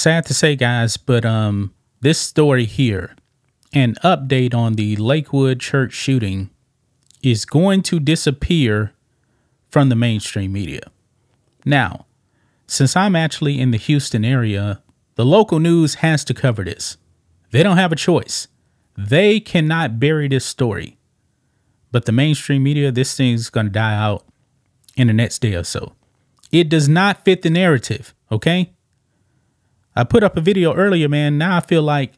Sad to say, guys, but this story here, an update on the Lakewood church shooting, is going to disappear from the mainstream media. Now, since I'm actually in the Houston area, the local news has to cover this. They don't have a choice. They cannot bury this story. But the mainstream media, this thing's going to die out in the next day or so. It does not fit the narrative, okay? I put up a video earlier, man. Now I feel like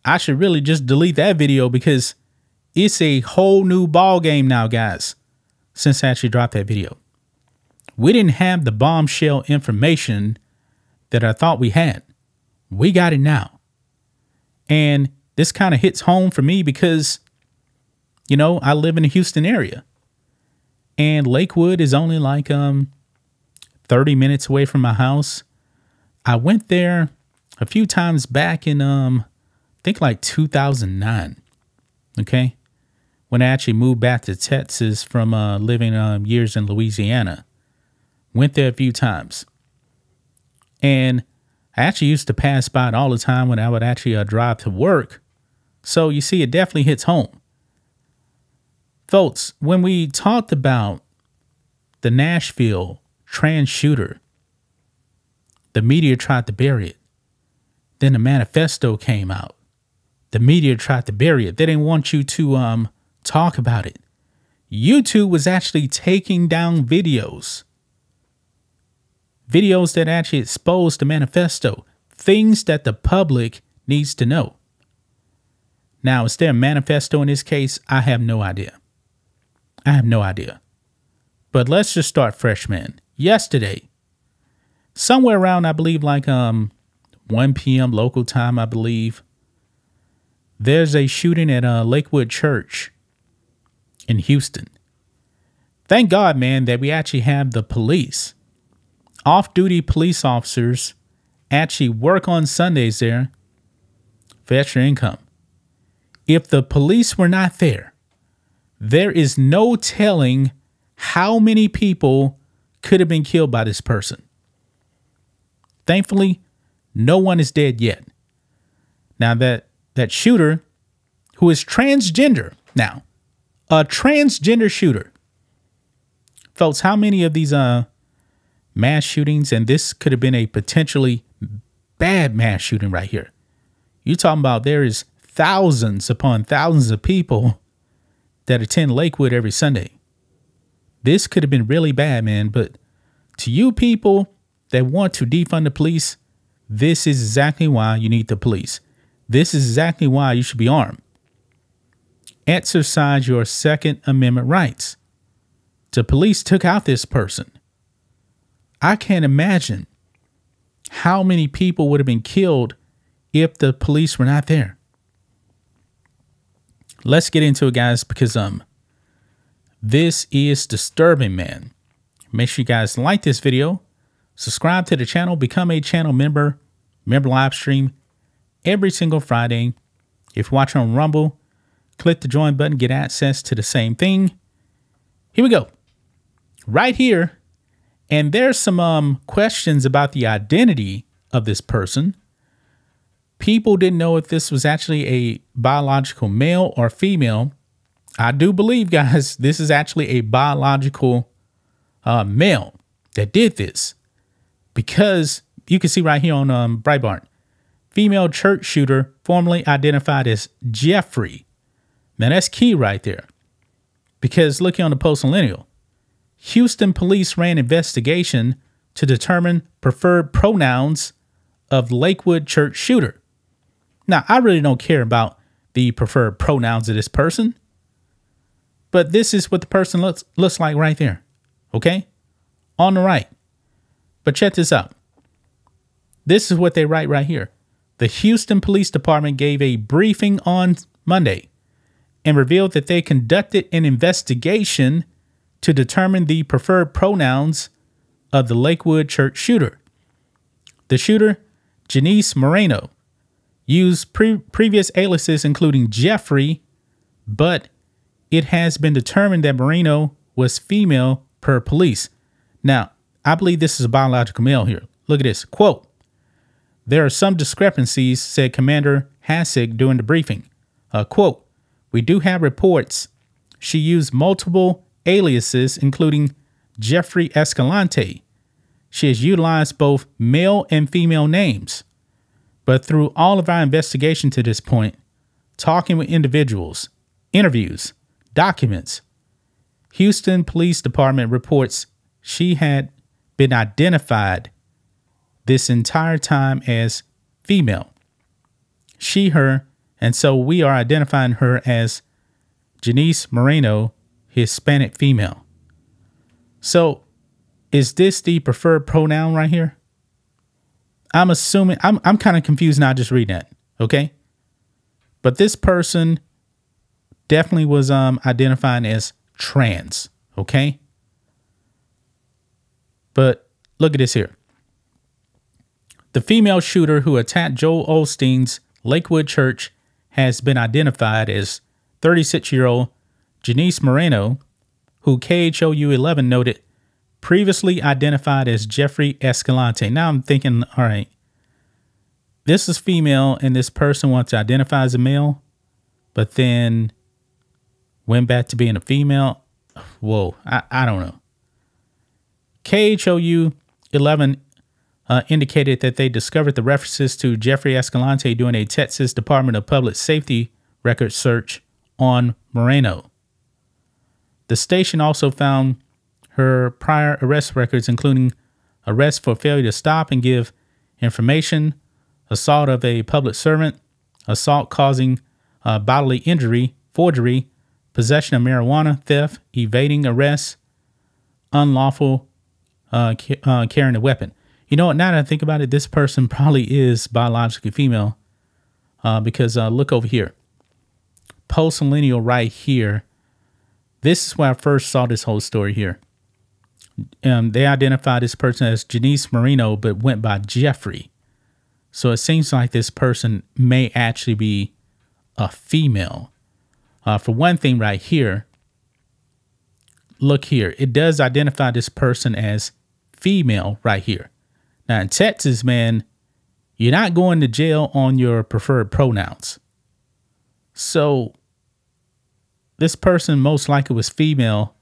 I should really just delete that video because it's a whole new ball game now, guys, since I actually dropped that video. We didn't have the bombshell information that I thought we had. We got it now. And this kind of hits home for me because, you know, I live in the Houston area. And Lakewood is only like 30 minutes away from my house. I went there a few times back in, I think like 2009. Okay. When I actually moved back to Texas from living years in Louisiana. Went there a few times. And I actually used to pass by it all the time when I would actually drive to work. So you see, it definitely hits home. Folks, when we talked about the Nashville trans shooter, the media tried to bury it. Then the manifesto came out. The media tried to bury it. They didn't want you to talk about it. YouTube was actually taking down videos that actually exposed the manifesto, things that the public needs to know. Now, is there a manifesto in this case? I have no idea. I have no idea. But let's just start fresh, man. Yesterday, somewhere around, I believe, like 1 p.m. local time, I believe, there's a shooting at Lakewood Church in Houston. Thank God, man, that we actually have the police. Off-duty police officers actually work on Sundays there for extra income. If the police were not there, there is no telling how many people could have been killed by this person. Thankfully, no one is dead yet. Now that shooter, who is transgender, now, a transgender shooter. Folks, how many of these mass shootings, and this could have been a potentially bad mass shooting right here. You're talking about there is thousands upon thousands of people that attend Lakewood every Sunday. This could have been really bad, man. But to you people that want to defund the police, this is exactly why you need the police. This is exactly why you should be armed. Exercise your Second Amendment rights. The police took out this person. I can't imagine how many people would have been killed if the police were not there. Let's get into it, guys, because this is disturbing, man. Make sure you guys like this video, subscribe to the channel, become a channel member, live stream every single Friday. If you're watching on Rumble, click the join button, get access to the same thing. Here we go. Right here. And there's some questions about the identity of this person. People didn't know if this was actually a biological male or female. I do believe, guys, this is actually a biological male that did this. Because you can see right here on Breitbart, female church shooter formerly identified as Jeffrey. Now that's key right there. Because look here on the Post-Millennial. Houston police ran investigation to determine preferred pronouns of Lakewood church shooter. Now, I really don't care about the preferred pronouns of this person, but this is what the person looks like right there. Okay? On the right. But check this out. This is what they write right here. The Houston Police Department gave a briefing on Monday and revealed that they conducted an investigation to determine the preferred pronouns of the Lakewood church shooter. The shooter, Janice Moreno, used previous aliases including Jeffrey, but it has been determined that Moreno was female per police. Now, I believe this is a biological male here. Look at this. Quote, There are some discrepancies, said Commander Hassig during the briefing. Quote, we do have reports she used multiple aliases, including Jeffrey Escalante. She has utilized both male and female names. But through all of our investigation to this point, talking with individuals, interviews, documents, Houston Police Department reports she had been identified this entire time as female. She, her, and so we are identifying her as Janice Moreno, Hispanic female. So is this the preferred pronoun right here? I'm assuming, I'm kind of confused now just reading that, okay? But this person definitely was identifying as trans, okay? But look at this here. The female shooter who attacked Joel Osteen's Lakewood Church has been identified as 36-year-old Janice Moreno, who KHOU 11 noted previously identified as Jeffrey Escalante. Now I'm thinking, all right, this is female and this person wants to identify as a male, but then went back to being a female. Whoa, I don't know. KHOU 11 indicated that they discovered the references to Jeffrey Escalante during a Texas Department of Public Safety record search on Moreno. The station also found her prior arrest records, including arrest for failure to stop and give information, assault of a public servant, assault causing bodily injury, forgery, possession of marijuana, theft, evading arrest, unlawful carrying a weapon. You know what? Now that I think about it, this person probably is biologically female because look over here. Post-millennial right here. This is where I first saw this whole story here. They identified this person as Janice Moreno, but went by Jeffrey. So it seems like this person may actually be a female. For one thing right here, look here. It does identify this person as female right here. Now in Texas, man, you're not going to jail on your preferred pronouns. So this person most likely was female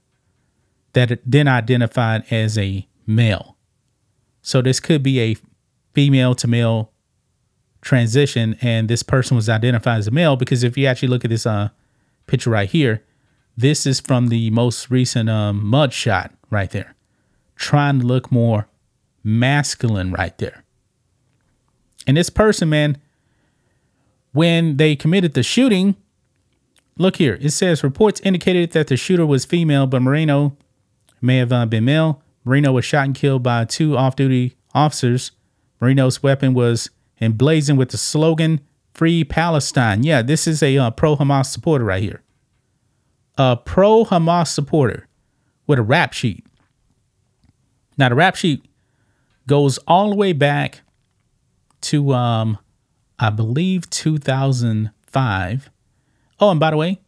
that then identified as a male. So this could be a female to male transition, and this person was identified as a male because if you actually look at this picture right here, this is from the most recent mud shot right there, trying to look more masculine right there. And this person, man, when they committed the shooting, look here, it says reports indicated that the shooter was female, but Moreno may have been male. Moreno was shot and killed by 2 off-duty officers. Moreno's weapon was emblazoned with the slogan, Free Palestine. Yeah, this is a pro-Hamas supporter right here. A pro-Hamas supporter with a rap sheet. Now, the rap sheet goes all the way back to, I believe, 2005. Oh, and by the way,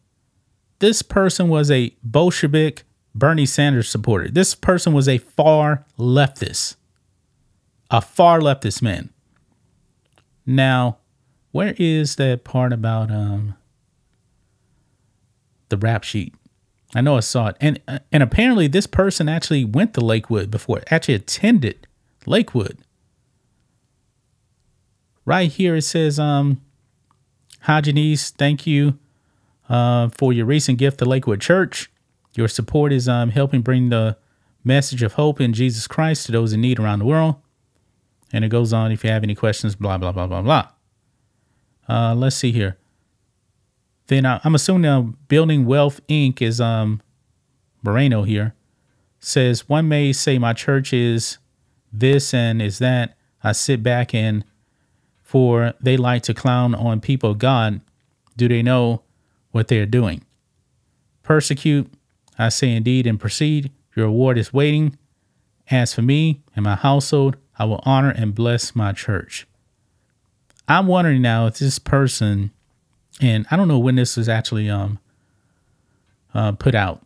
this person was a Bolshevik Bernie Sanders supporter. This person was a far leftist man. Now, where is that part about the rap sheet? I know I saw it. And apparently this person actually went to Lakewood before, actually attended Lakewood. Right here it says, hi, Janice, thank you for your recent gift to Lakewood Church. Your support is helping bring the message of hope in Jesus Christ to those in need around the world. And it goes on, if you have any questions, blah, blah, blah, blah, blah. Let's see here. Then I'm assuming Building Wealth Inc. is Moreno here. Says, one may say my church is this and is that. I sit back and for they like to clown on people of God. Do they know what they are doing? Persecute, I say indeed, and proceed. Your reward is waiting. As for me and my household, I will honor and bless my church. I'm wondering now if this person, and I don't know when this was actually put out.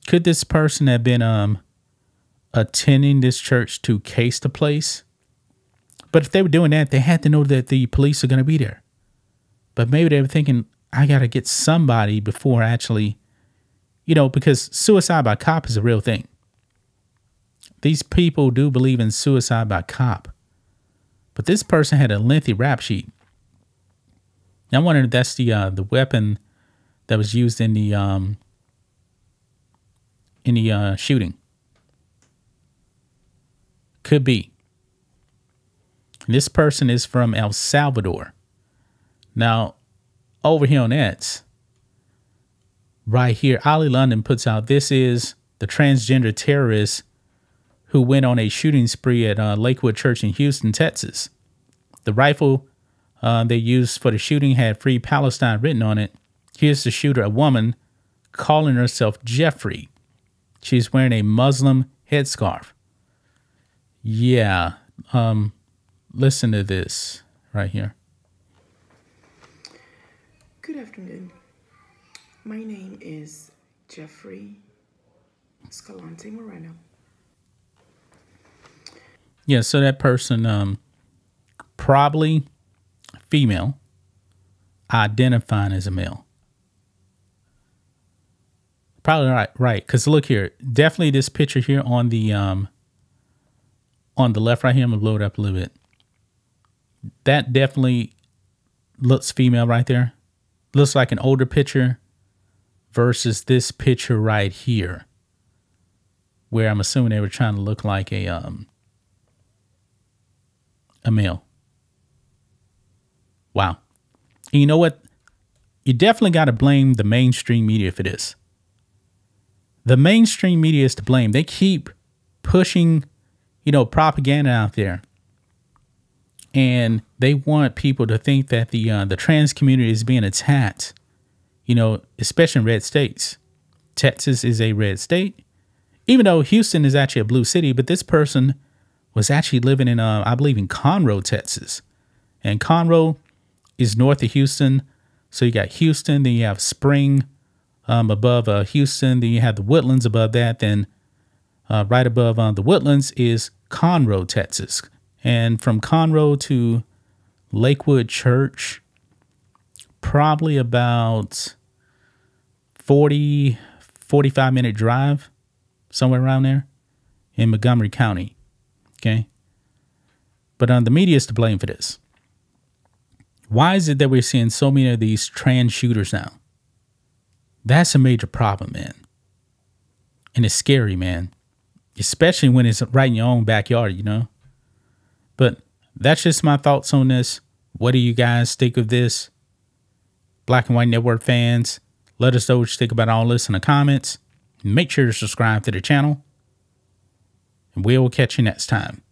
Could this person have been attending this church to case the place? But if they were doing that, they had to know that the police are going to be there. But maybe they were thinking, I got to get somebody before actually, you know, because suicide by cop is a real thing. These people do believe in suicide by cop. But this person had a lengthy rap sheet. Now, I wonder if that's the weapon that was used in the shooting. Could be. This person is from El Salvador. Now, over here on X, right here, Ollie London puts out, this is the transgender terrorist who went on a shooting spree at Lakewood Church in Houston, Texas. The rifle they used for the shooting had Free Palestine written on it. Here's the shooter, a woman calling herself Jeffrey. She's wearing a Muslim headscarf. Yeah. Listen to this right here. Good afternoon. My name is Jeffrey Escalante Moreno. Yeah, so that person probably female, identifying as a male. Probably right. Because look here, definitely this picture here on the left right here. I'm gonna blow it up a little bit. That definitely looks female right there. Looks like an older picture versus this picture right here, where I'm assuming they were trying to look like a male. Wow. And you know what? You definitely got to blame the mainstream media for this. The mainstream media is to blame. They keep pushing, you know, propaganda out there. And they want people to think that the trans community is being attacked, you know, especially in red states. Texas is a red state, even though Houston is actually a blue city. But this person was actually living in, I believe, in Conroe, Texas. And Conroe is north of Houston. So you got Houston, then you have Spring above Houston. Then you have the Woodlands above that. Then right above the Woodlands is Conroe, Texas. And from Conroe to Lakewood Church, probably about 45-minute drive, somewhere around there in Montgomery County. Okay. But the media is to blame for this. Why is it that we're seeing so many of these trans shooters now? That's a major problem, man. And it's scary, man. Especially when it's right in your own backyard, you know? But that's just my thoughts on this. What do you guys think of this? Black and White Network fans, let us know what you think about all this in the comments. Make sure to subscribe to the channel. And we will catch you next time.